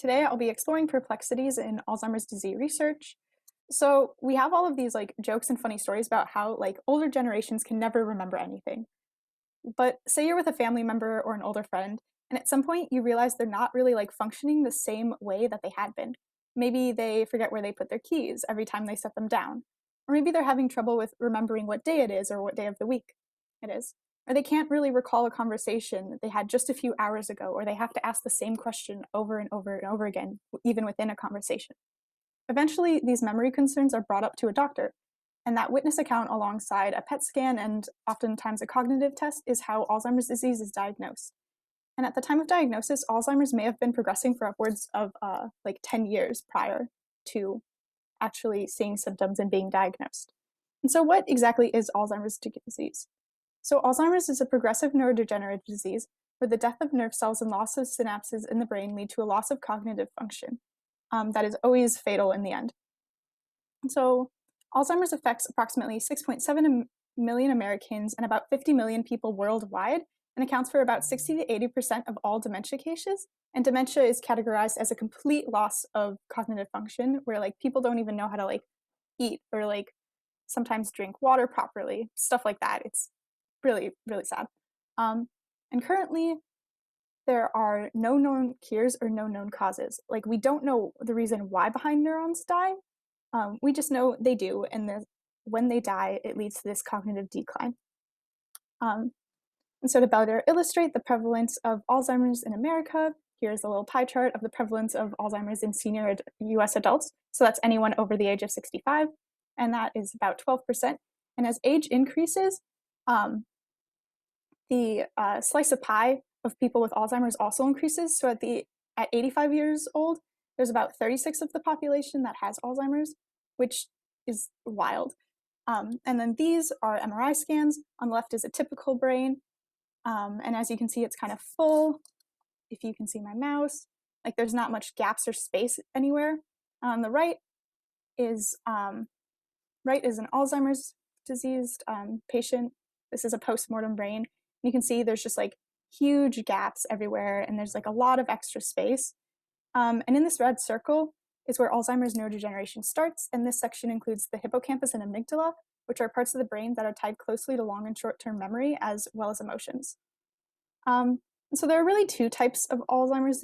Today I'll be exploring perplexities in Alzheimer's disease research. So we have all of these jokes and funny stories about how older generations can never remember anything. But say you're with a family member or an older friend, and at some point you realize they're not really functioning the same way that they had been. Maybe they forget where they put their keys every time they set them down. Or maybe they're having trouble with remembering what day it is or what day of the week it is. Or they can't really recall a conversation that they had just a few hours ago, or they have to ask the same question over and over and over again, even within a conversation. Eventually, these memory concerns are brought up to a doctor, and that witness account alongside a PET scan and oftentimes a cognitive test is how Alzheimer's disease is diagnosed. And at the time of diagnosis, Alzheimer's may have been progressing for upwards of 10 years prior to actually seeing symptoms and being diagnosed. And so what exactly is Alzheimer's disease? So Alzheimer's is a progressive neurodegenerative disease where the death of nerve cells and loss of synapses in the brain lead to a loss of cognitive function that is always fatal in the end. And so Alzheimer's affects approximately 6.7 million Americans and about 50 million people worldwide, and accounts for about 60 to 80% of all dementia cases. And dementia is categorized as a complete loss of cognitive function, where people don't even know how to eat or sometimes drink water properly, stuff like that. It's really, really sad. And currently, there are no known cures or no known causes. We don't know the reason why behind neurons die. We just know they do, and when they die, it leads to this cognitive decline. And so to better illustrate the prevalence of Alzheimer's in America, here's a little pie chart of the prevalence of Alzheimer's in senior US adults. So that's anyone over the age of 65, and that is about 12%. And as age increases, the slice of pie of people with Alzheimer's also increases. So at 85 years old, there's about 36 of the population that has Alzheimer's, which is wild. And then these are MRI scans. On the left is a typical brain. And as you can see, it's kind of full. If you can see my mouse, there's not much gaps or space anywhere. On the right is an Alzheimer's disease patient. This is a post-mortem brain. You can see there's just huge gaps everywhere, and there's a lot of extra space. And in this red circle is where Alzheimer's neurodegeneration starts, and this section includes the hippocampus and amygdala, which are parts of the brain that are tied closely to long and short-term memory as well as emotions. So there are really two types of Alzheimer's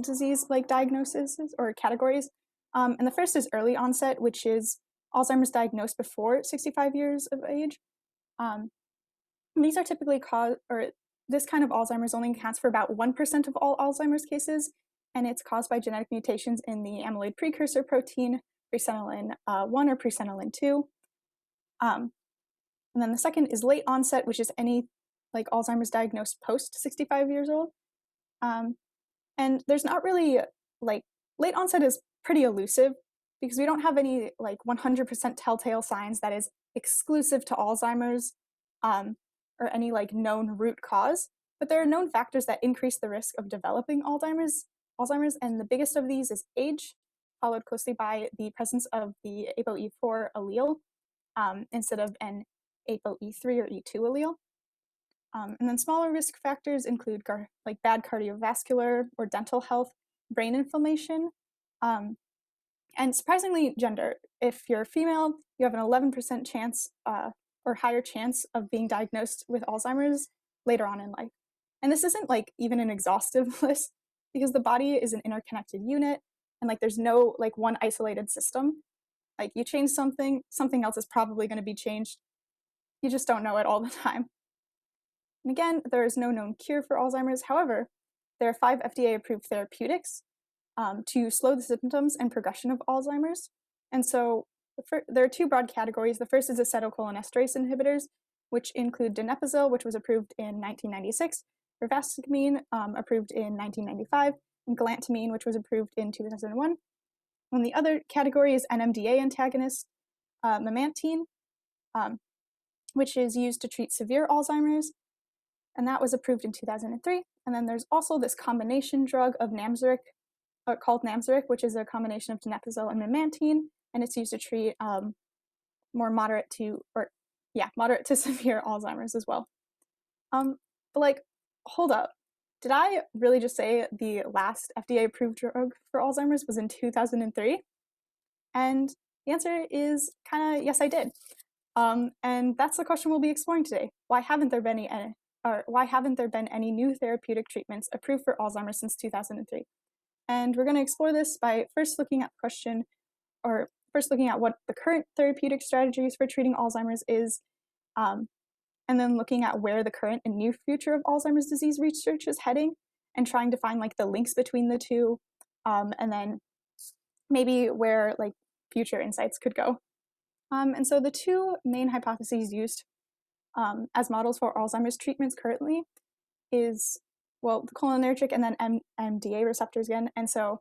disease diagnoses or categories. And the first is early onset, which is Alzheimer's diagnosed before 65 years of age. These are typically this kind of Alzheimer's only accounts for about 1% of all Alzheimer's cases, and it's caused by genetic mutations in the amyloid precursor protein, presenilin 1 or presenilin 2. And then the second is late onset, which is any Alzheimer's diagnosed post 65 years old. And there's not really late onset is pretty elusive because we don't have any 100% telltale signs that is exclusive to Alzheimer's or any known root cause. But there are known factors that increase the risk of developing Alzheimer's, and the biggest of these is age, followed closely by the presence of the ApoE4 allele instead of an ApoE3 or E2 allele. And then smaller risk factors include bad cardiovascular or dental health, brain inflammation, and surprisingly, gender. If you're female, you have an 11% chance or higher chance of being diagnosed with Alzheimer's later on in life. And this isn't even an exhaustive list because the body is an interconnected unit, and there's no one isolated system. You change something else is probably going to be changed. You just don't know it all the time. And again, there is no known cure for Alzheimer's. However, there are 5 FDA Approved Therapeutics to slow the symptoms and progression of Alzheimer's. And so there are 2 broad categories. The first is acetylcholinesterase inhibitors, which include donepezil, which was approved in 1996, rivastigmine, approved in 1995, and galantamine, which was approved in 2001. And the other category is NMDA antagonist, memantine, which is used to treat severe Alzheimer's, and that was approved in 2003. And then there's also this combination drug of Namzaric, called Namzaric, which is a combination of donepezil and memantine, and it's used to treat moderate to severe Alzheimer's as well. But hold up. did I really just say the last FDA approved drug for Alzheimer's was in 2003? And the answer is kind of yes, I did. And that's the question we'll be exploring today. Why haven't there been any new therapeutic treatments approved for Alzheimer's since 2003? And we're going to explore this by first looking at what the current therapeutic strategies for treating Alzheimer's is, and then looking at where the current and new future of Alzheimer's disease research is heading, and trying to find like the links between the two, and then maybe where like future insights could go. And so the two main hypotheses used as models for Alzheimer's treatments currently is, well, the cholinergic and then NMDA receptors again. And so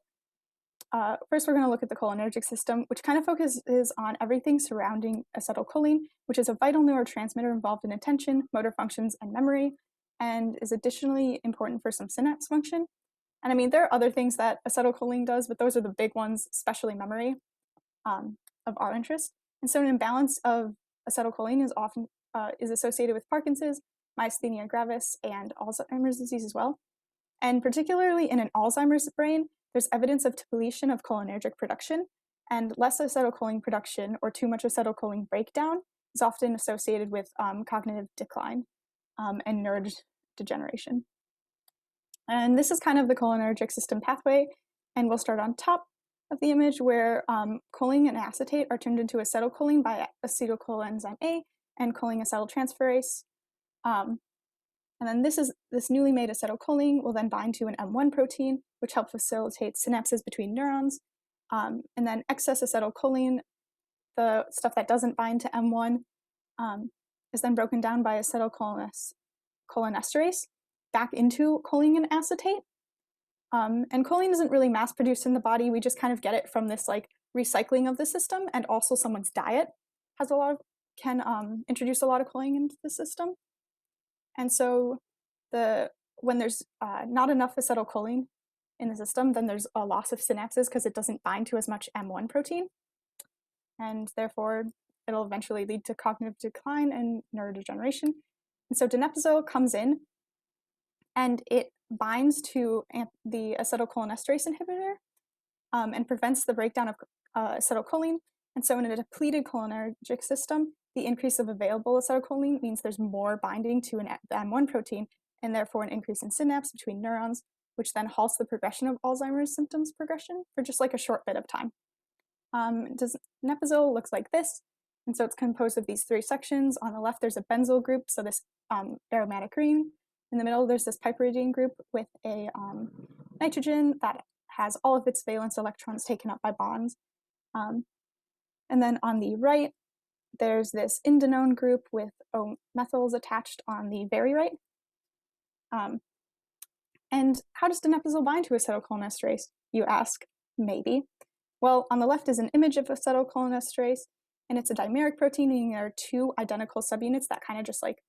first we're going to look at the cholinergic system, which kind of focuses on everything surrounding acetylcholine, which is a vital neurotransmitter involved in attention, motor functions, and memory, and is additionally important for some synapse function. And I mean, there are other things that acetylcholine does, but those are the big ones, especially memory, of our interest. And so an imbalance of acetylcholine is often associated with Parkinson's, myasthenia gravis, and Alzheimer's disease as well. And particularly in an Alzheimer's brain, there's evidence of depletion of cholinergic production, and less acetylcholine production or too much acetylcholine breakdown is often associated with cognitive decline and neurodegeneration. And this is kind of the cholinergic system pathway, and we'll start on top of the image where choline and acetate are turned into acetylcholine by acetylcoenzyme A and choline acetyltransferase. And then this newly made acetylcholine will then bind to an M1 protein, which helps facilitate synapses between neurons. And then excess acetylcholine, the stuff that doesn't bind to M1, is then broken down by acetylcholinesterase back into choline and acetate. And choline isn't really mass produced in the body. We just kind of get it from this like recycling of the system, and also someone's diet can introduce a lot of choline into the system. And so when there's not enough acetylcholine in the system, then there's a loss of synapses because it doesn't bind to as much M1 protein. And therefore, it'll eventually lead to cognitive decline and neurodegeneration. And so donepezil comes in and it binds to the acetylcholinesterase inhibitor and prevents the breakdown of acetylcholine. And so in a depleted cholinergic system, the increase of available acetylcholine means there's more binding to the M1 protein, and therefore an increase in synapse between neurons, which then halts the progression of Alzheimer's symptoms progression for just like a short bit of time. Donepezil looks like this, and so it's composed of these three sections. On the left, there's a benzyl group, so this aromatic green. In the middle, there's this piperidine group with a nitrogen that has all of its valence electrons taken up by bonds. And then on the right, there's this indinone group with O-methyls attached on the very right. And how does donepezil bind to acetylcholinesterase, you ask? Maybe. Well, on the left is an image of acetylcholinesterase, and it's a dimeric protein, meaning there are two identical subunits that kind of just like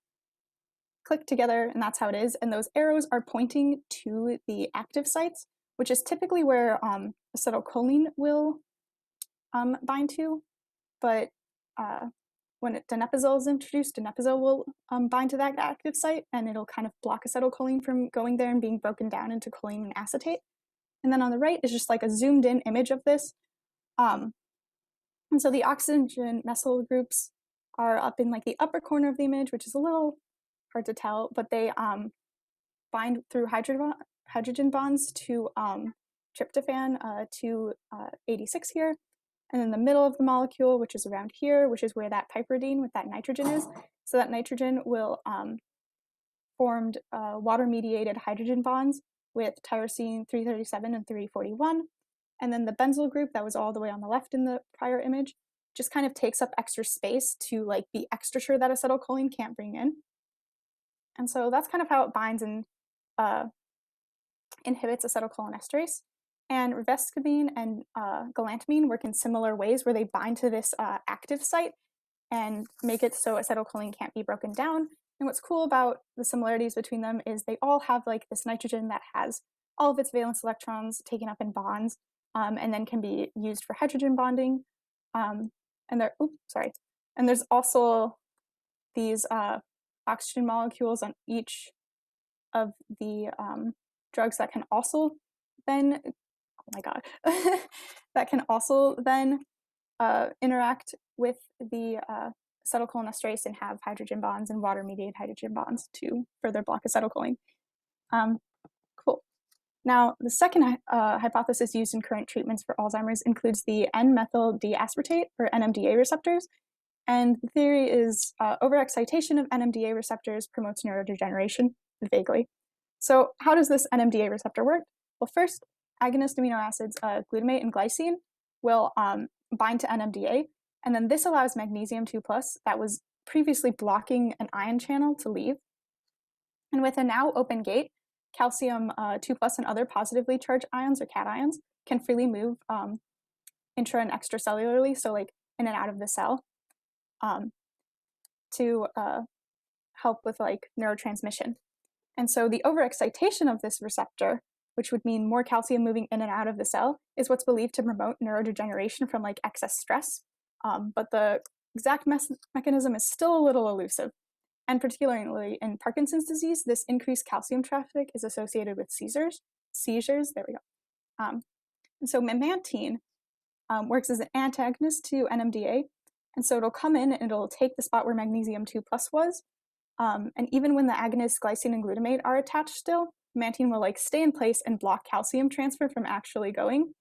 click together, and that's how it is. And those arrows are pointing to the active sites, which is typically where acetylcholine will bind to. But when donepezil is introduced, donepezil will bind to that active site, and it'll kind of block acetylcholine from going there and being broken down into choline and acetate. And then on the right is just like a zoomed in image of this. And so the oxygen methyl groups are up in like the upper corner of the image, which is a little hard to tell, but they bind through hydrogen bonds to tryptophan 286 here. And in the middle of the molecule, which is around here, which is where that piperidine with that nitrogen is. So that nitrogen will formed water-mediated hydrogen bonds with tyrosine 337 and 341. And then the benzyl group that was all the way on the left in the prior image just kind of takes up extra space to like be extra sure that acetylcholine can't bring in. And so that's kind of how it binds and inhibits acetylcholinesterase. And rivastigmine and galantamine work in similar ways where they bind to this active site and make it so acetylcholine can't be broken down. And what's cool about the similarities between them is they all have like this nitrogen that has all of its valence electrons taken up in bonds and then can be used for hydrogen bonding. And there's also these oxygen molecules on each of the drugs that can also then, oh my god, that can also then interact with the acetylcholinesterase and have hydrogen bonds and water-mediated hydrogen bonds to further block acetylcholine. Cool. Now, the second hypothesis used in current treatments for Alzheimer's includes the N-methyl D-aspartate, or NMDA receptors. And the theory is overexcitation of NMDA receptors promotes neurodegeneration, vaguely. So how does this NMDA receptor work? Well, first, agonist amino acids, glutamate and glycine, will bind to NMDA, and then this allows magnesium 2+ that was previously blocking an ion channel to leave. And with a now open gate, calcium 2+ and other positively charged ions, or cations, can freely move intra and extracellularly, so like in and out of the cell, to help with like neurotransmission. And so the overexcitation of this receptor, which would mean more calcium moving in and out of the cell, is what's believed to promote neurodegeneration from like excess stress. But the exact mechanism is still a little elusive. And particularly in Parkinson's disease, this increased calcium traffic is associated with seizures. There we go. And so memantine works as an antagonist to NMDA. And so it'll come in and it'll take the spot where magnesium 2+ was. And even when the agonists glycine and glutamate are attached still, memantine will like stay in place and block calcium transfer from actually going,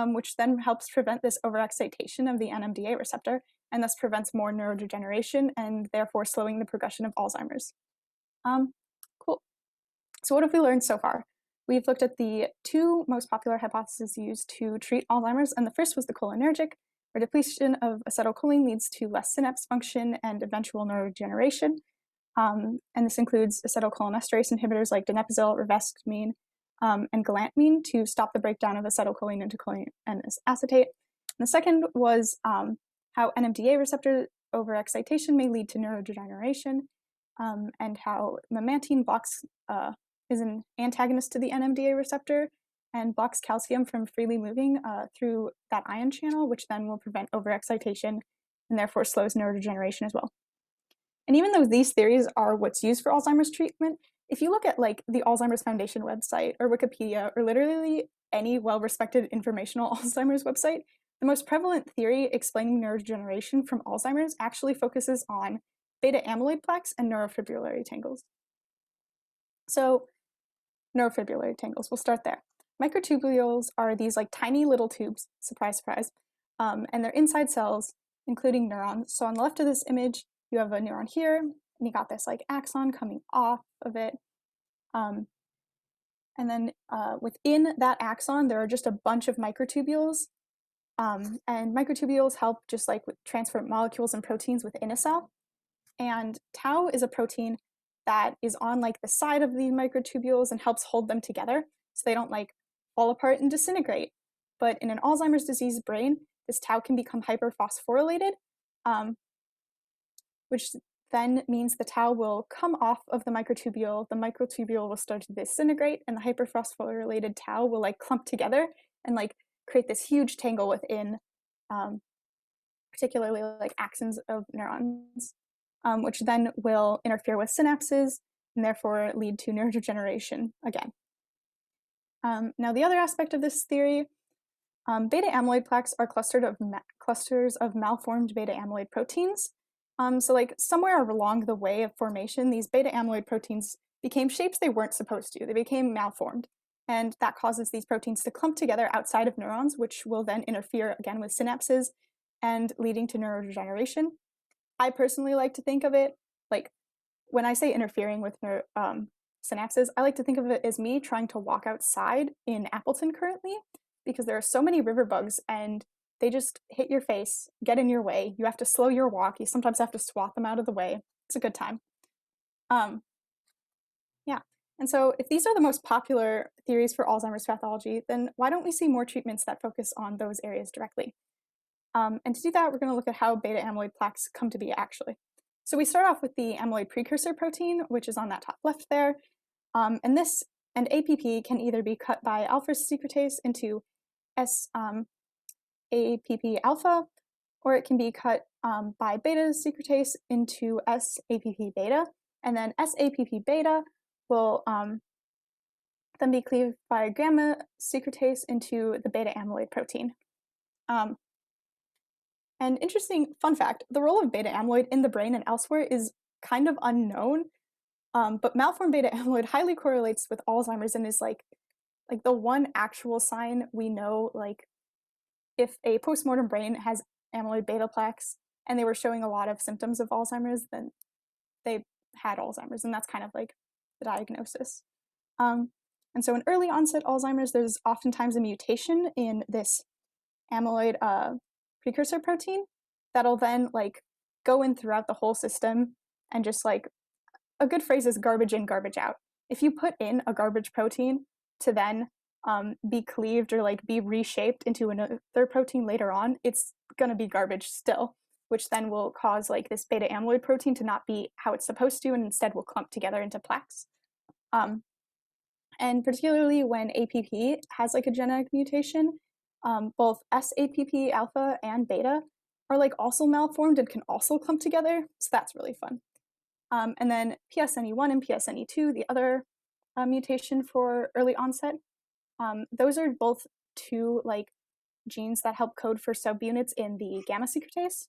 which then helps prevent this overexcitation of the NMDA receptor, and thus prevents more neurodegeneration and therefore slowing the progression of Alzheimer's. Cool. So what have we learned so far? We've looked at the two most popular hypotheses used to treat Alzheimer's, and the first was the cholinergic, where depletion of acetylcholine leads to less synapse function and eventual neurodegeneration. And this includes acetylcholinesterase inhibitors like donepezil, rivastigmine, and galantamine to stop the breakdown of acetylcholine into cholinesterase acetate. And the second was how NMDA receptor overexcitation may lead to neurodegeneration, and how memantine is an antagonist to the NMDA receptor and blocks calcium from freely moving through that ion channel, which then will prevent overexcitation and therefore slows neurodegeneration as well. And even though these theories are what's used for Alzheimer's treatment, if you look at like the Alzheimer's Foundation website or Wikipedia or literally any well-respected informational Alzheimer's website, the most prevalent theory explaining neurodegeneration from Alzheimer's actually focuses on beta amyloid plaques and neurofibrillary tangles. So neurofibrillary tangles, we'll start there. Microtubules are these like tiny little tubes, surprise, surprise, and they're inside cells, including neurons. So on the left of this image, you have a neuron here, and you got this like axon coming off of it. And then within that axon, there are just a bunch of microtubules. And microtubules help just like transfer molecules and proteins within a cell. And tau is a protein that is on like the side of these microtubules and helps hold them together so they don't like fall apart and disintegrate. But in an Alzheimer's disease brain, this tau can become hyperphosphorylated, which then means the tau will come off of the microtubule will start to disintegrate, and the hyperphosphorylated tau will like clump together and like create this huge tangle within particularly like axons of neurons, which then will interfere with synapses and therefore lead to neurodegeneration again. Now the other aspect of this theory, beta amyloid plaques are clusters of malformed beta amyloid proteins. So like somewhere along the way of formation, these beta amyloid proteins became shapes they weren't supposed to. They became malformed. And that causes these proteins to clump together outside of neurons, which will then interfere again with synapses and leading to neurodegeneration. I personally like to think of it like when I say interfering with synapses, I like to think of it as me trying to walk outside in Appleton currently, because there are so many river bugs and they just hit your face, get in your way. You have to slow your walk. You sometimes have to swat them out of the way. It's a good time. Yeah. And so if these are the most popular theories for Alzheimer's pathology, then why don't we see more treatments that focus on those areas directly? And to do that, we're going to look at how beta amyloid plaques come to be actually. So we start off with the amyloid precursor protein, which is on that top left there. And APP can either be cut by alpha secretase into S-APP alpha, or it can be cut by beta secretase into S-APP beta. And then S-APP beta will then be cleaved by gamma secretase into the beta amyloid protein. And interesting fun fact, the role of beta amyloid in the brain and elsewhere is kind of unknown, but malformed beta amyloid highly correlates with Alzheimer's and is like the one actual sign we know, like if a postmortem brain has amyloid beta plaques and they were showing a lot of symptoms of Alzheimer's, then they had Alzheimer's, and that's kind of like the diagnosis. And so in early onset Alzheimer's, there's oftentimes a mutation in this amyloid precursor protein that'll then like go in throughout the whole system and just like, a good phrase is garbage in, garbage out. If you put in a garbage protein to then be cleaved or like be reshaped into another protein later on, it's going to be garbage still, which then will cause like this beta amyloid protein to not be how it's supposed to and instead will clump together into plaques. And particularly when APP has like a genetic mutation, both SAPP alpha and beta are like also malformed and can also clump together, so that's really fun. And then PSNE1 and PSNE2, the other mutation for early onset, those are both two like genes that help code for subunits in the gamma secretase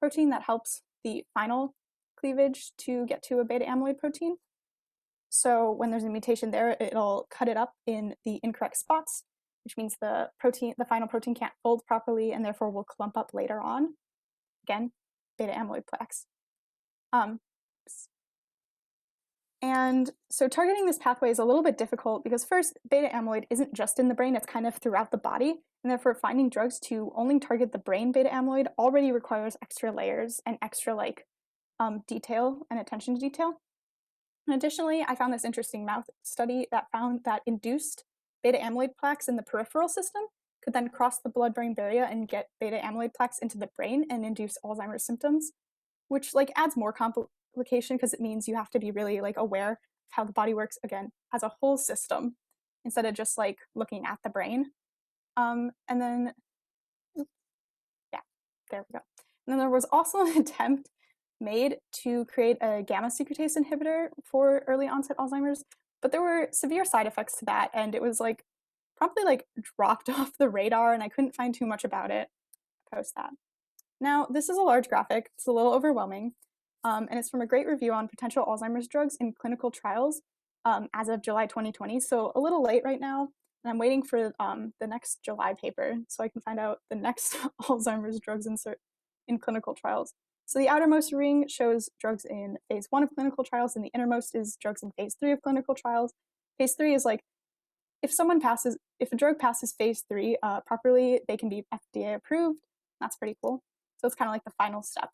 protein that helps the final cleavage to get to a beta amyloid protein. So when there's a mutation there, it'll cut it up in the incorrect spots, which means the final protein can't fold properly and therefore will clump up later on. Again, beta amyloid plaques. And so targeting this pathway is a little bit difficult because first, beta amyloid isn't just in the brain, it's kind of throughout the body. And therefore finding drugs to only target the brain beta amyloid already requires extra layers and extra like detail and attention to detail. And additionally, I found this interesting mouse study that found that induced beta amyloid plaques in the peripheral system could then cross the blood-brain barrier and get beta amyloid plaques into the brain and induce Alzheimer's symptoms, which like adds more complication because it means you have to be really like aware of how the body works again as a whole system instead of just like looking at the brain. And then, yeah, there we go. And then there was also an attempt made to create a gamma secretase inhibitor for early onset Alzheimer's, but there were severe side effects to that, and it was like promptly like dropped off the radar, and I couldn't find too much about it post that. Now, this is a large graphic. It's a little overwhelming, and it's from a great review on potential Alzheimer's drugs in clinical trials as of July 2020, so a little late right now, and I'm waiting for the next July paper so I can find out the next Alzheimer's drugs in clinical trials. So the outermost ring shows drugs in phase 1 of clinical trials, and the innermost is drugs in phase 3 of clinical trials. Phase 3 is like, if a drug passes phase 3 properly, they can be FDA approved. That's pretty cool. So it's kind of like the final step.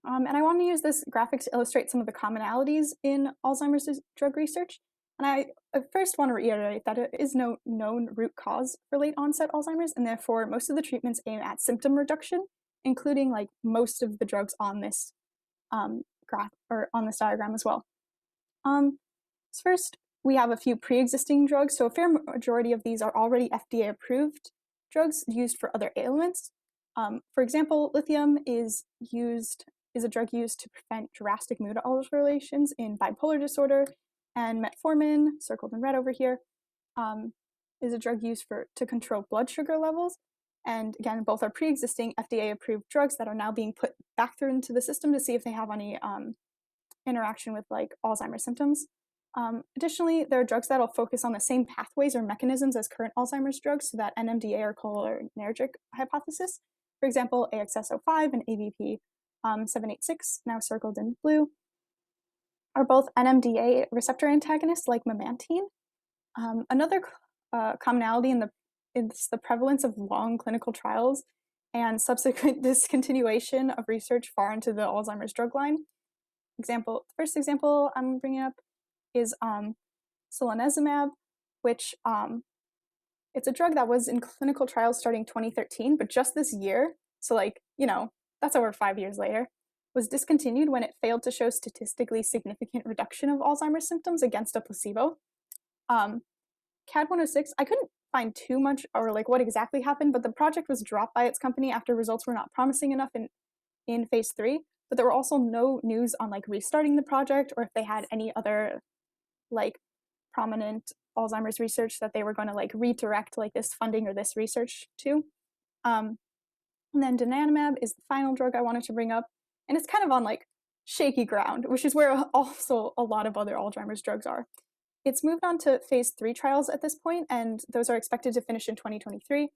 And I want to use this graphic to illustrate some of the commonalities in Alzheimer's drug research. And I first want to reiterate that there is no known root cause for late onset Alzheimer's, and therefore most of the treatments aim at symptom reduction, including like most of the drugs on this graph or on this diagram as well. So first, we have a few pre-existing drugs. So a fair majority of these are already FDA approved drugs used for other ailments. For example, lithium is a drug used to prevent drastic mood alterations in bipolar disorder, and metformin, circled in red over here, is a drug used to control blood sugar levels. And again, both are pre-existing FDA-approved drugs that are now being put back through into the system to see if they have any interaction with like Alzheimer's symptoms. Additionally, there are drugs that will focus on the same pathways or mechanisms as current Alzheimer's drugs, so that NMDA or cholinergic hypothesis. For example, AXS-05 and AVP 786, now circled in blue, are both NMDA receptor antagonists like memantine. Another commonality is the prevalence of long clinical trials and subsequent discontinuation of research far into the Alzheimer's drug line. The first example I'm bringing up is solanezumab, which it's a drug that was in clinical trials starting 2013, but just this year, so like, that's over 5 years later, was discontinued when it failed to show statistically significant reduction of Alzheimer's symptoms against a placebo. CAD-106, I couldn't find too much or like what exactly happened, but the project was dropped by its company after results were not promising enough in phase 3, but there were also no news on like restarting the project or if they had any other like prominent Alzheimer's research that they were going to like redirect like this funding or this research to. And then donanemab is the final drug I wanted to bring up, and it's kind of on like shaky ground, which is where also a lot of other Alzheimer's drugs are. It's moved on to phase 3 trials at this point, and those are expected to finish in 2023.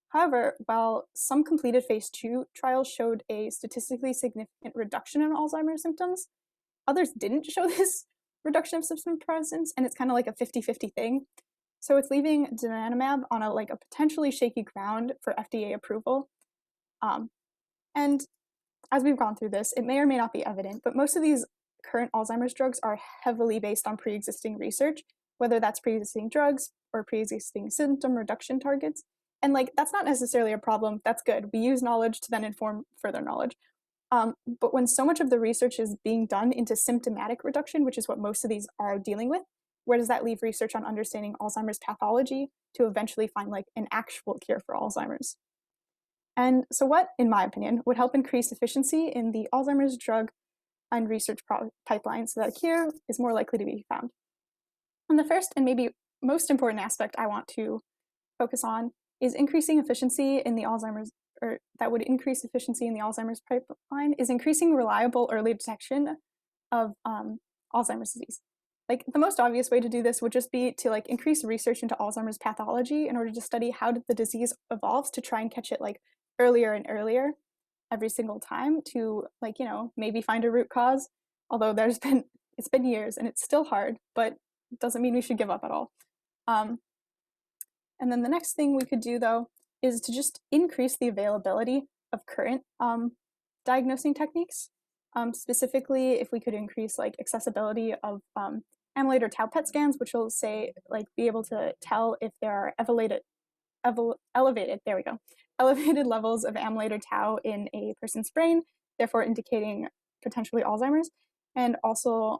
However, while some completed phase 2 trials showed a statistically significant reduction in Alzheimer's symptoms, others didn't show this reduction of symptom presence, and it's kind of like a 50-50 thing. So it's leaving donanemab on a potentially shaky ground for FDA approval. And as we've gone through this, it may or may not be evident, but most of these current Alzheimer's drugs are heavily based on pre-existing research, whether that's pre-existing drugs or pre-existing symptom reduction targets. And that's not necessarily a problem. That's good. We use knowledge to then inform further knowledge. But when so much of the research is being done into symptomatic reduction, which is what most of these are dealing with, where does that leave research on understanding Alzheimer's pathology to eventually find an actual cure for Alzheimer's? And so what, in my opinion, would help increase efficiency in the Alzheimer's drug and research pipeline so that a cure is more likely to be found? And the first and maybe most important aspect I want to focus on is increasing efficiency in the Alzheimer's, or that would increase efficiency in the Alzheimer's pipeline, is increasing reliable early detection of Alzheimer's disease. The most obvious way to do this would just be to increase research into Alzheimer's pathology in order to study how the disease evolves to try and catch it earlier and earlier every single time to maybe find a root cause. Although it's been years and it's still hard, but it doesn't mean we should give up at all. And then the next thing we could do though is to just increase the availability of current diagnosing techniques. Specifically, if we could increase accessibility of amyloid or tau PET scans, which will say be able to tell if there are elevated levels of amyloid or tau in a person's brain, therefore indicating potentially Alzheimer's, and also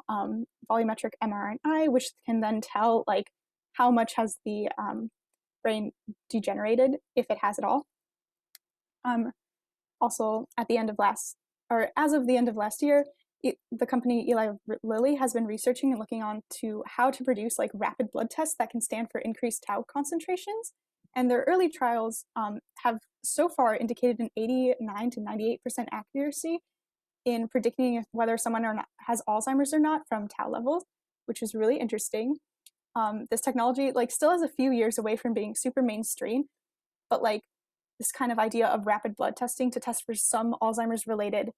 volumetric MRI, which can then tell how much has the brain degenerated, if it has at all. Also, as of the end of last year, the company Eli Lilly has been researching and looking on to how to produce rapid blood tests that can stand for increased tau concentrations. And their early trials have so far indicated an 89 to 98% accuracy in predicting whether someone has Alzheimer's or not from tau levels, which is really interesting. This technology still is a few years away from being super mainstream, but this kind of idea of rapid blood testing to test for some Alzheimer's related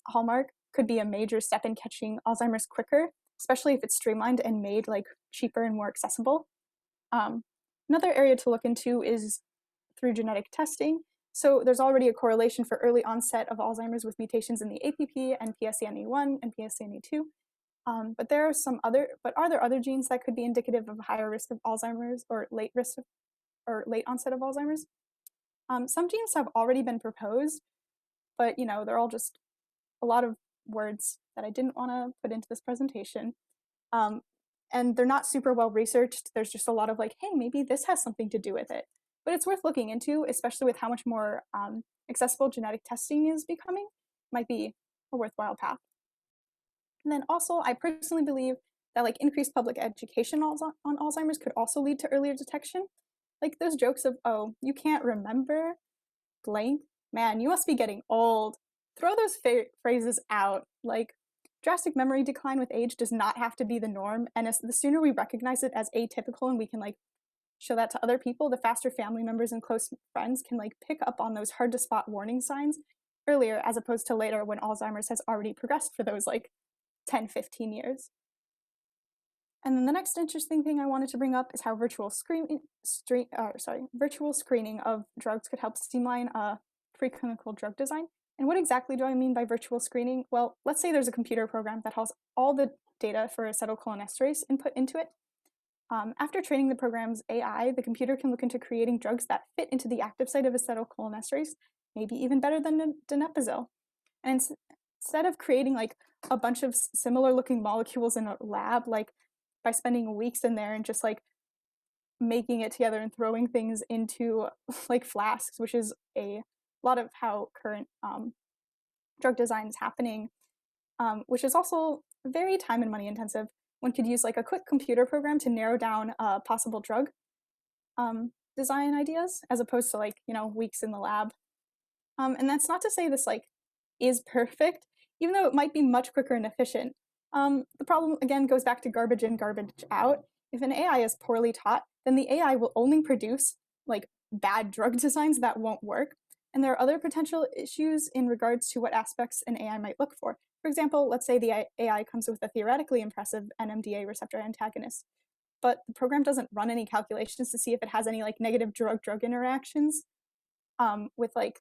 hallmark could be a major step in catching Alzheimer's quicker, especially if it's streamlined and made cheaper and more accessible. Another area to look into is through genetic testing. So there's already a correlation for early onset of Alzheimer's with mutations in the APP and PSENE1 and PSENE2. But are there other genes that could be indicative of higher risk of Alzheimer's or late onset of Alzheimer's? Some genes have already been proposed, but they're all just a lot of words that I didn't want to put into this presentation. And they're not super well researched. There's just a lot of hey, maybe this has something to do with it. But it's worth looking into, especially with how much more accessible genetic testing is becoming. Might be a worthwhile path. And then also, I personally believe that increased public education on Alzheimer's could also lead to earlier detection. Those jokes of, oh, you can't remember blank? Man, you must be getting old. Throw those phrases out. Drastic memory decline with age does not have to be the norm, and the sooner we recognize it as atypical and we can show that to other people, the faster family members and close friends can pick up on those hard to spot warning signs earlier, as opposed to later when Alzheimer's has already progressed for those 10, 15 years. And then the next interesting thing I wanted to bring up is how virtual screening of drugs could help streamline preclinical drug design. And what exactly do I mean by virtual screening? Well, let's say there's a computer program that has all the data for acetylcholinesterase input into it. After training the program's AI, the computer can look into creating drugs that fit into the active site of acetylcholinesterase, maybe even better than donepezil. And instead of creating a bunch of similar looking molecules in a lab, by spending weeks in there and just making it together and throwing things into flasks, which is a lot of how current drug design is happening, which is also very time and money intensive. one could use like a quick computer program to narrow down possible drug design ideas, as opposed to like, weeks in the lab. And that's not to say this like is perfect, even though it might be much quicker and efficient. The problem again goes back to garbage in, garbage out. If an AI is poorly taught, then the AI will only produce like bad drug designs that won't work. And there are other potential issues in regards to what aspects an AI might look for. For example, let's say the AI comes with a theoretically impressive NMDA receptor antagonist, but the program doesn't run any calculations to see if it has any like negative drug-drug interactions with like,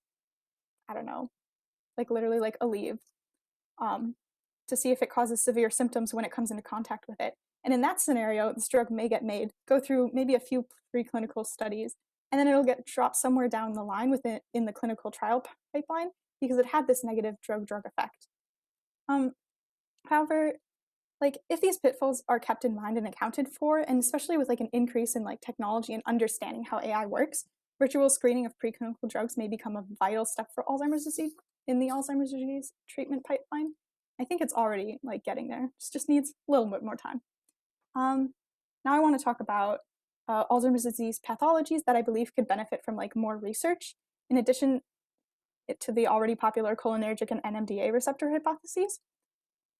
I don't know, like literally like Aleve, to see if it causes severe symptoms when it comes into contact with it. And in that scenario, this drug may get made, go through maybe a few preclinical studies, and then it'll get dropped somewhere down the line within in the clinical trial pipeline because it had this negative drug-drug effect. However, like if these pitfalls are kept in mind and accounted for, and especially with like an increase in like technology and understanding how AI works, virtual screening of preclinical drugs may become a vital step for Alzheimer's disease in the Alzheimer's disease treatment pipeline. I think it's already like getting there. It just needs a little bit more time. Now I want to talk about Alzheimer's disease pathologies that I believe could benefit from like more research, in addition to the already popular cholinergic and NMDA receptor hypotheses.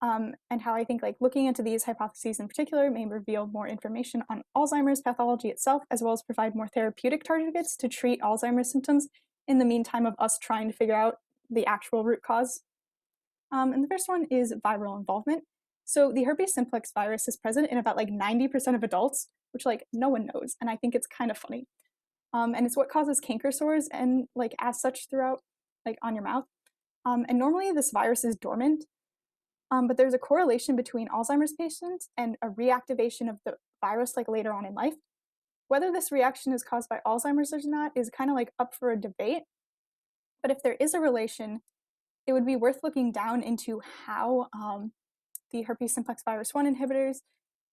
And how I think like looking into these hypotheses in particular may reveal more information on Alzheimer's pathology itself, as well as provide more therapeutic targets to treat Alzheimer's symptoms in the meantime of us trying to figure out the actual root cause. And the first one is viral involvement. So the herpes simplex virus is present in about like 90% of adults, which like no one knows, and I think it's kind of funny. And it's what causes canker sores and like as such throughout like on your mouth. And normally this virus is dormant, but there's a correlation between Alzheimer's patients and a reactivation of the virus like later on in life. Whether this reaction is caused by Alzheimer's or not is kind of like up for a debate. But if there is a relation, it would be worth looking down into how the herpes simplex virus 1 inhibitors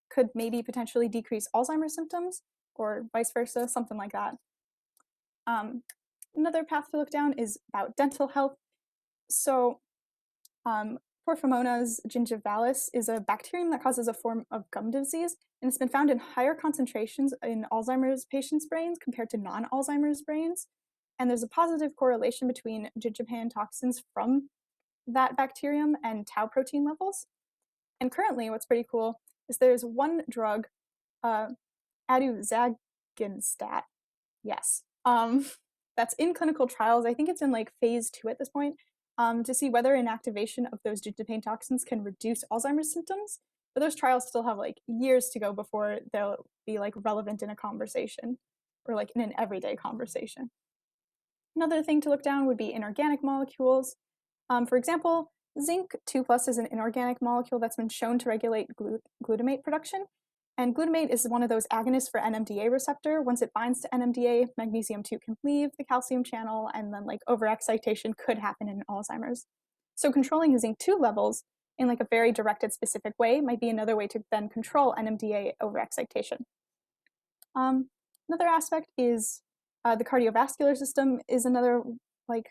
could maybe potentially decrease Alzheimer's symptoms or vice versa, something like that. Another path to look down is about dental health. So Porphyromonas gingivalis is a bacterium that causes a form of gum disease, and it's been found in higher concentrations in Alzheimer's patients' brains compared to non-Alzheimer's brains. And there's a positive correlation between gingipan toxins from that bacterium and tau protein levels. And currently, what's pretty cool is there's one drug, aduzaginstat, yes, that's in clinical trials. I think it's in like phase 2 at this point, to see whether inactivation of those gingipan toxins can reduce Alzheimer's symptoms. But those trials still have like years to go before they'll be like relevant in a conversation or like in an everyday conversation. Another thing to look down would be inorganic molecules. For example, zinc 2+ is an inorganic molecule that's been shown to regulate glutamate production. And glutamate is one of those agonists for NMDA receptor. Once it binds to NMDA, magnesium 2 can leave the calcium channel, and then like overexcitation could happen in Alzheimer's. So controlling zinc 2 levels in like a very directed specific way might be another way to then control NMDA overexcitation. Another aspect is the cardiovascular system is another like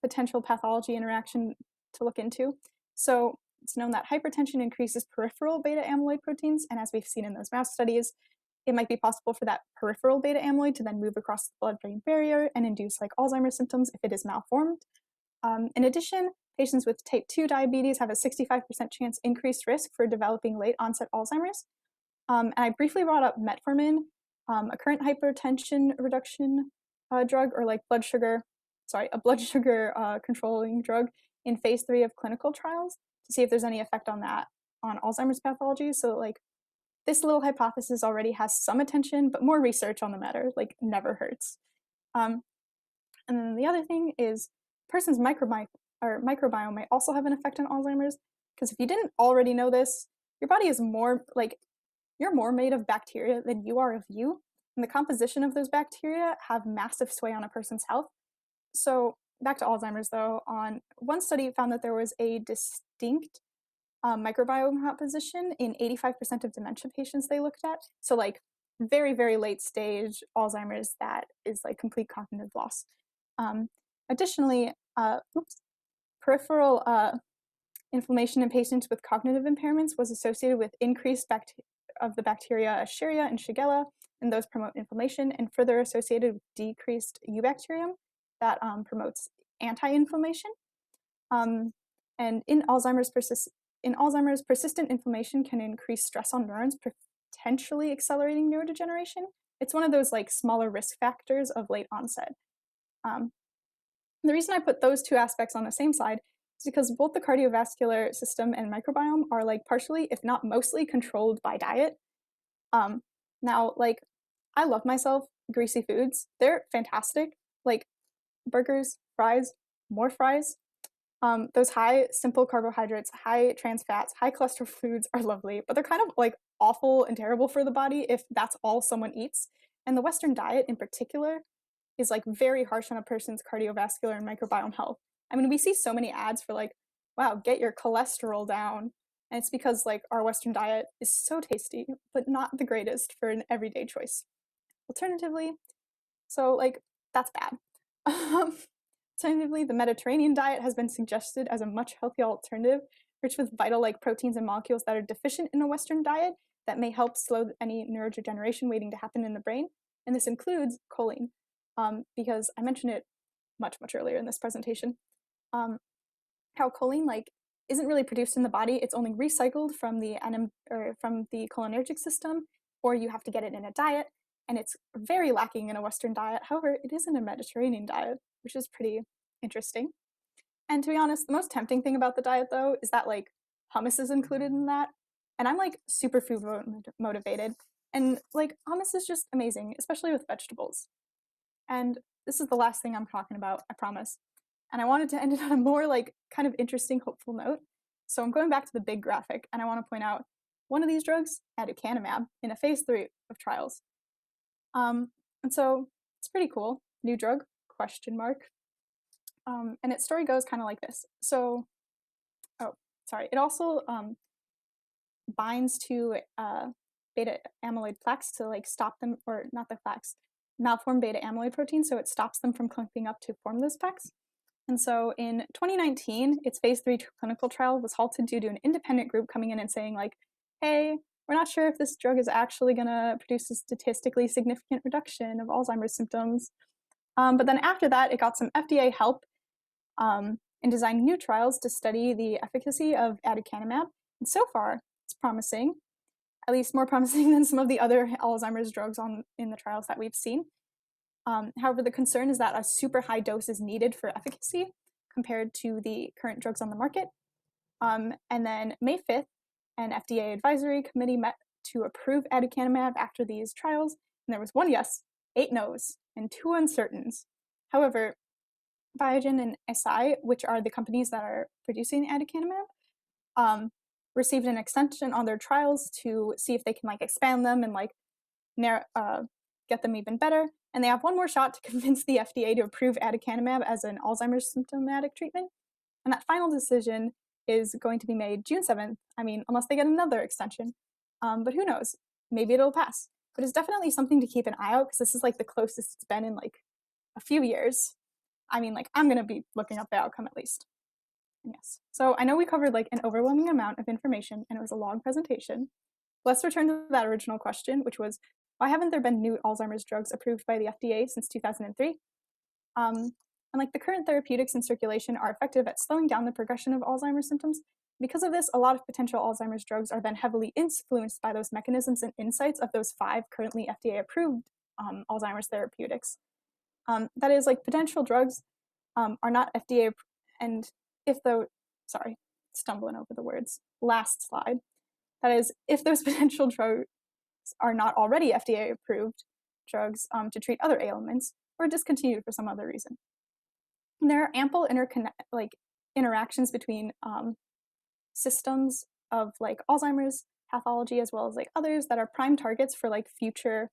potential pathology interaction to look into. So it's known that hypertension increases peripheral beta amyloid proteins, and as we've seen in those mouse studies, it might be possible for that peripheral beta amyloid to then move across the blood-brain barrier and induce like Alzheimer's symptoms if it is malformed. In addition, patients with type 2 diabetes have a 65% chance increased risk for developing late onset Alzheimer's. And I briefly brought up metformin, a current hypertension reduction drug, or like a blood sugar controlling drug in phase 3 of clinical trials to see if there's any effect on that on Alzheimer's pathology. So like this little hypothesis already has some attention, but more research on the matter like never hurts. And then the other thing is a person's microbiome might also have an effect on Alzheimer's, because if you didn't already know this, your body is more like, you're more made of bacteria than you are of you, and the composition of those bacteria have massive sway on a person's health. So back to Alzheimer's though, on one study found that there was a distinct microbiome composition in 85% of dementia patients they looked at. So like very, very late stage Alzheimer's that is like complete cognitive loss. Additionally, peripheral Inflammation in patients with cognitive impairments was associated with increased of the bacteria Escherichia and Shigella, and those promote inflammation, and further associated with decreased U-bacterium that promotes anti-inflammation. And in Alzheimer's, persistent inflammation can increase stress on neurons, potentially accelerating neurodegeneration. It's one of those like smaller risk factors of late onset. The reason I put those two aspects on the same side is because both the cardiovascular system and microbiome are like partially, if not mostly, controlled by diet. Now, like, I love myself greasy foods. They're fantastic. Like burgers, fries, more fries. Those high simple carbohydrates, high trans fats, high cholesterol foods are lovely, but they're kind of like awful and terrible for the body if that's all someone eats. And the Western diet in particular is like very harsh on a person's cardiovascular and microbiome health. I mean, we see so many ads for like, wow, get your cholesterol down. And it's because like our Western diet is so tasty, but not the greatest for an everyday choice. Alternatively, so like that's bad. Alternatively, the Mediterranean diet has been suggested as a much healthier alternative, rich with vital like proteins and molecules that are deficient in a Western diet that may help slow any neurodegeneration waiting to happen in the brain. And this includes choline, because I mentioned it much earlier in this presentation. How choline like isn't really produced in the body; it's only recycled from the cholinergic system, or you have to get it in a diet, and it's very lacking in a Western diet. However, it is in a Mediterranean diet, which is pretty interesting. And to be honest, the most tempting thing about the diet, though, is that like hummus is included in that, and I'm like super food motivated, and like hummus is just amazing, especially with vegetables. And this is the last thing I'm talking about, I promise. And I wanted to end it on a more like kind of interesting, hopeful note. So I'm going back to the big graphic, and I want to point out one of these drugs, aducanumab, in a phase 3 of trials. And so it's pretty cool. New drug, question mark. And its story goes kind of like this. So, it also binds to beta amyloid plaques to like stop them, or not the plaques, malformed beta amyloid protein, so it stops them from clumping up to form those plaques. And so in 2019, its phase 3 clinical trial was halted due to an independent group coming in and saying like, hey, we're not sure if this drug is actually going to produce a statistically significant reduction of Alzheimer's symptoms. But then after that, it got some FDA help in designing new trials to study the efficacy of aducanumab. And so far, it's promising, at least more promising than some of the other Alzheimer's drugs in the trials that we've seen. However, the concern is that a super high dose is needed for efficacy compared to the current drugs on the market. And then May 5th, an FDA advisory committee met to approve aducanumab after these trials, and there was 1 yes, 8 no's, and 2 uncertains. However, Biogen and Eisai, which are the companies that are producing aducanumab, received an extension on their trials to see if they can like expand them and like get them even better. And they have 1 more shot to convince the FDA to approve aducanumab as an Alzheimer's symptomatic treatment. And that final decision is going to be made June 7th. I mean, unless they get another extension. But who knows? Maybe it'll pass. But it's definitely something to keep an eye out, because this is like the closest it's been in like a few years. I mean, like, I'm going to be looking up the outcome at least. Yes. So I know we covered like an overwhelming amount of information, and it was a long presentation. Let's return to that original question, which was, why haven't there been new Alzheimer's drugs approved by the FDA since 2003? And like the current therapeutics in circulation are effective at slowing down the progression of Alzheimer's symptoms. Because of this, a lot of potential Alzheimer's drugs are then heavily influenced by those mechanisms and insights of those 5 currently FDA approved Alzheimer's therapeutics. That is, like, potential drugs are not FDA, and if though, sorry, stumbling over the words, last slide. That is, if those potential drugs are not already FDA approved drugs to treat other ailments, or discontinued for some other reason. And there are ample interactions between systems of like Alzheimer's pathology as well as like others that are prime targets for like future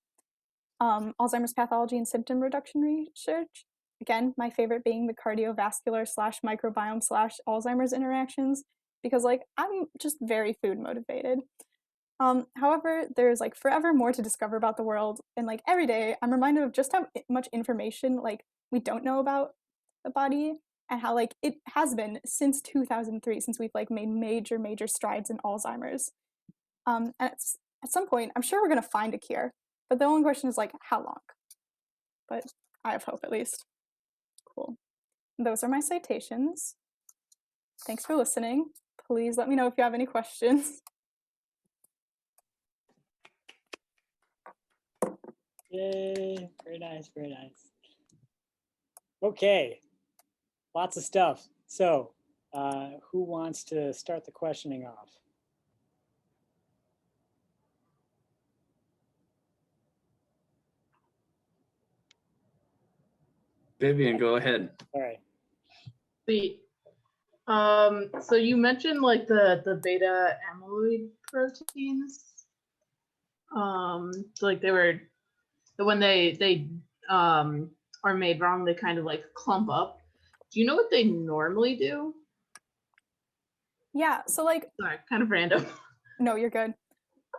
Alzheimer's pathology and symptom reduction research. Again, my favorite being the cardiovascular / microbiome / Alzheimer's interactions, because like I'm just very food motivated. However, there's like forever more to discover about the world, and like every day I'm reminded of just how much information like we don't know about the body, and how like it has been since 2003 since we've like made major strides in Alzheimer's. And at some point, I'm sure we're going to find a cure, but the only question is like how long. But I have hope at least. Cool. Those are my citations. Thanks for listening. Please let me know if you have any questions. Yay, very nice, very nice. Okay, lots of stuff. So who wants to start the questioning off? Vivian, go ahead. All right. Sweet. So you mentioned like the beta amyloid proteins. Like they were when they are made wrong, they kind of like clump up. Do you know what they normally do? Yeah, so like, Sorry, kind of random. no, you're good.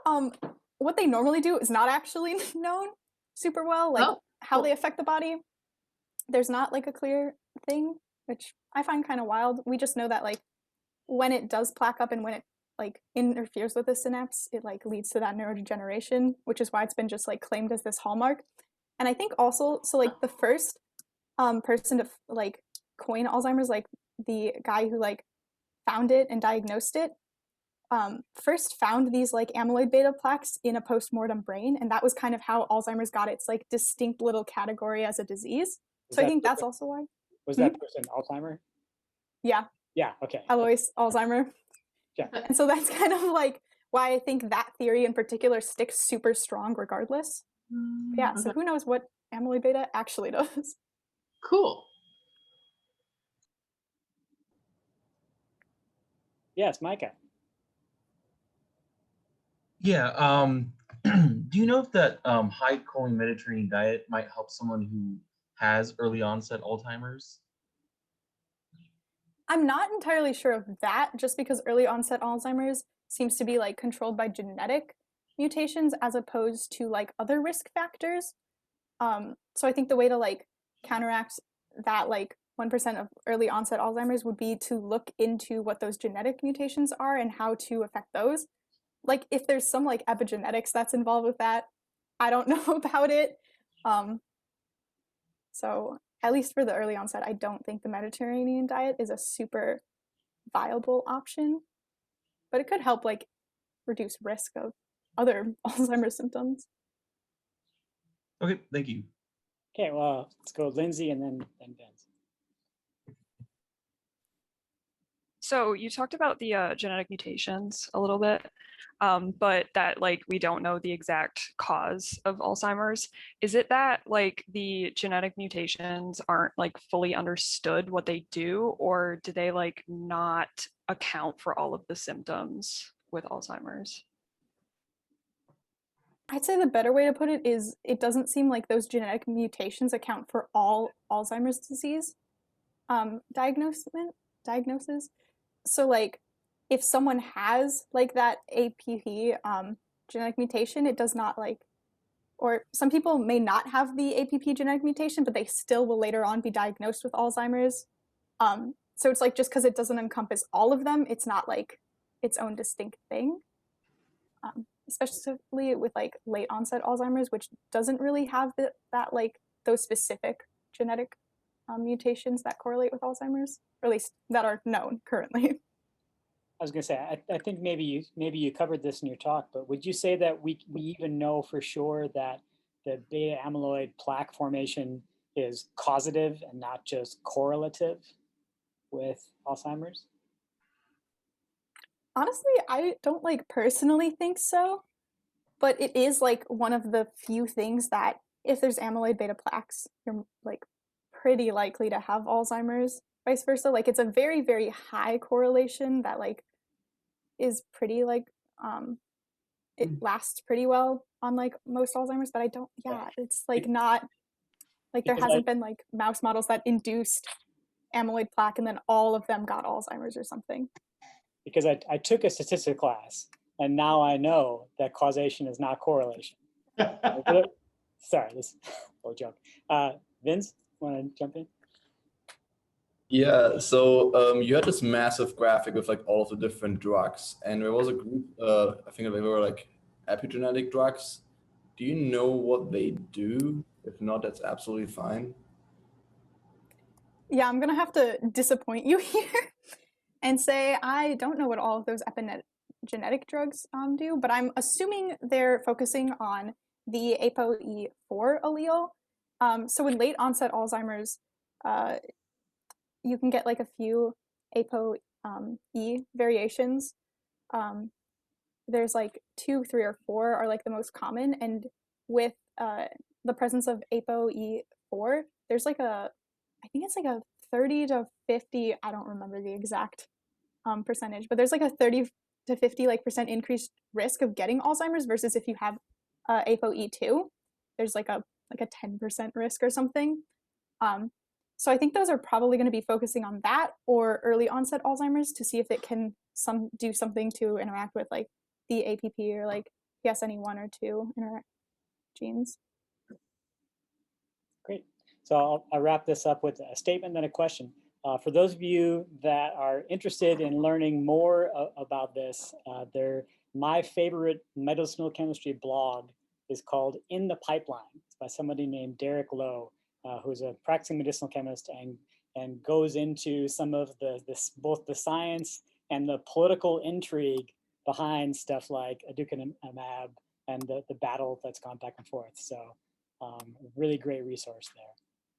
What they normally do is not actually known super well, like how they affect the body. There's not like a clear thing, which I find kind of wild. We just know that like when it does plaque up and when it like interferes with the synapse, it like leads to that neurodegeneration, which is why it's been just like claimed as this hallmark. And I think also, so like the first person to like coin Alzheimer's, like the guy who like found it and diagnosed it, first found these like amyloid beta plaques in a post-mortem brain, and that was kind of how Alzheimer's got its like distinct little category as a disease. So I think that's also why. Was that person Alzheimer? Yeah. Yeah, okay. Alois Alzheimer. Yeah. And so that's kind of like why I think that theory in particular sticks super strong regardless. But yeah, so who knows what amyloid beta actually does. Cool. Yes, Micah. Yeah. Do you know if that high choline Mediterranean diet might help someone who has early onset Alzheimer's? I'm not entirely sure of that, just because early onset Alzheimer's seems to be like controlled by genetic mutations as opposed to like other risk factors. So I think the way to like counteract that like 1% of early onset Alzheimer's would be to look into what those genetic mutations are and how to affect those. Like if there's some like epigenetics that's involved with that, I don't know about it. So at least for the early onset, I don't think the Mediterranean diet is a super viable option, but it could help like reduce risk of other Alzheimer's symptoms. Okay, thank you. Okay, well, let's go Lindsay and then Vince. So you talked about the genetic mutations a little bit, but that like we don't know the exact cause of Alzheimer's. Is it that like the genetic mutations aren't like fully understood what they do, or do they like not account for all of the symptoms with Alzheimer's? I'd say the better way to put it is it doesn't seem like those genetic mutations account for all Alzheimer's disease diagnosis. So like if someone has like that APP genetic mutation, it does not like, or some people may not have the APP genetic mutation, but they still will later on be diagnosed with Alzheimer's. So it's like just because it doesn't encompass all of them, it's not like its own distinct thing. Especially with like late onset Alzheimer's, which doesn't really have that like those specific genetic mutations that correlate with Alzheimer's, or at least that are known currently. I was going to say, I think maybe you covered this in your talk, but would you say that we even know for sure that the beta amyloid plaque formation is causative and not just correlative with Alzheimer's? Honestly, I don't like personally think so, but it is like one of the few things that if there's amyloid beta plaques, you're like pretty likely to have Alzheimer's, vice versa. Like it's a very high correlation that like is pretty like it lasts pretty well on like most Alzheimer's, but I don't, it's like not like there hasn't been like mouse models that induced amyloid plaque and then all of them got Alzheimer's or something. Because I took a statistics class and now I know that causation is not correlation. Sorry, this is a little joke. Vince, want to jump in? Yeah, so you had this massive graphic with like all of the different drugs, and there was a group, I think they were like epigenetic drugs. Do you know what they do? If not, that's absolutely fine. Yeah, I'm gonna have to disappoint you here and say I don't know what all of those epigenetic drugs do, but I'm assuming they're focusing on the ApoE4 allele. So in late onset Alzheimer's, you can get like a few ApoE variations. There's like 2, 3, or 4 are like the most common, and with the presence of ApoE4, there's like I think it's like a 30 to 50, I don't remember the exact percentage, but there's like a 30 to 50 like percent increased risk of getting Alzheimer's versus if you have ApoE2, there's like a 10% risk or something. So I think those are probably going to be focusing on that or early onset Alzheimer's to see if it can do something to interact with like the APP or like PSNE1 or 2 genes. Great. So I'll wrap this up with a statement and a question. For those of you that are interested in learning more about this, my favorite medicinal chemistry blog is called In the Pipeline. It's by somebody named Derek Lowe, who's a practicing medicinal chemist and goes into some of both the science and the political intrigue behind stuff like aducanumab and the battle that's gone back and forth. So really great resource there.